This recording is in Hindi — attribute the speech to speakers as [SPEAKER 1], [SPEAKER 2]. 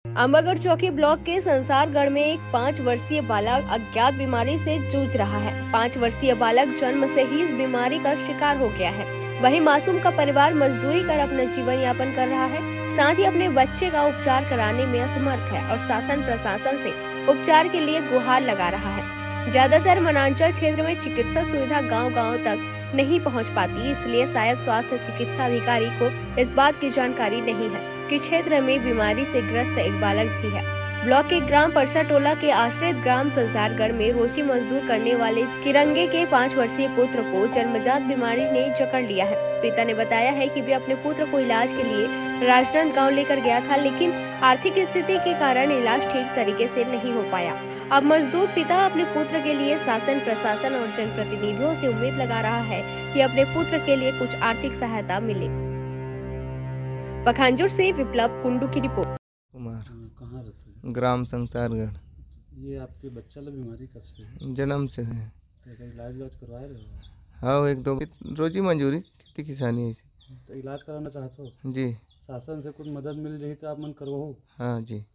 [SPEAKER 1] अम्बागढ़ चौकी ब्लॉक के संसारगढ़ में एक 5 वर्षीय बालक अज्ञात बीमारी से जूझ रहा है। 5 वर्षीय बालक जन्म से ही इस बीमारी का शिकार हो गया है। वहीं मासूम का परिवार मजदूरी कर अपना जीवन यापन कर रहा है, साथ ही अपने बच्चे का उपचार कराने में असमर्थ है और शासन प्रशासन से उपचार के लिए गुहार लगा रहा है। ज्यादातर वनांचल क्षेत्र में चिकित्सा सुविधा गाँव-गाँव तक नहीं पहुंच पाती, इसलिए शायद स्वास्थ्य चिकित्सा अधिकारी को इस बात की जानकारी नहीं है कि क्षेत्र में बीमारी से ग्रस्त एक बालक भी है। ब्लॉक के ग्राम परसा टोला के आश्रित ग्राम संसारगढ़ में रोजी मजदूर करने वाले किरंगे के 5 वर्षीय पुत्र को जन्मजात बीमारी ने जकड़ लिया है। पिता ने बताया है कि वे अपने पुत्र को इलाज के लिए राजनांदगांव लेकर गया था, लेकिन आर्थिक स्थिति के कारण इलाज ठीक तरीके से नहीं हो पाया। अब मजदूर पिता अपने पुत्र के लिए शासन प्रशासन और जनप्रतिनिधियों से उम्मीद लगा रहा है कि अपने पुत्र के लिए कुछ आर्थिक सहायता मिले। पखांजूर से विप्लव कुंडू की रिपोर्ट।
[SPEAKER 2] कुमार
[SPEAKER 3] कहाँ रहते हैं?
[SPEAKER 2] ग्राम संसारगढ़।
[SPEAKER 3] ये आपके बच्चा ला बीमारी कब से है?
[SPEAKER 2] जन्म से है।
[SPEAKER 3] तो कहीं इलाज उलाज करवाए रहे हो?
[SPEAKER 2] हाँ, एक दो रोजी मंजूरी खेती किसानी है।
[SPEAKER 3] तो इलाज कराना चाहते हो?
[SPEAKER 2] जी।
[SPEAKER 3] शासन से कुछ मदद मिल रही तो आप मन करवाओ।
[SPEAKER 2] हाँ जी।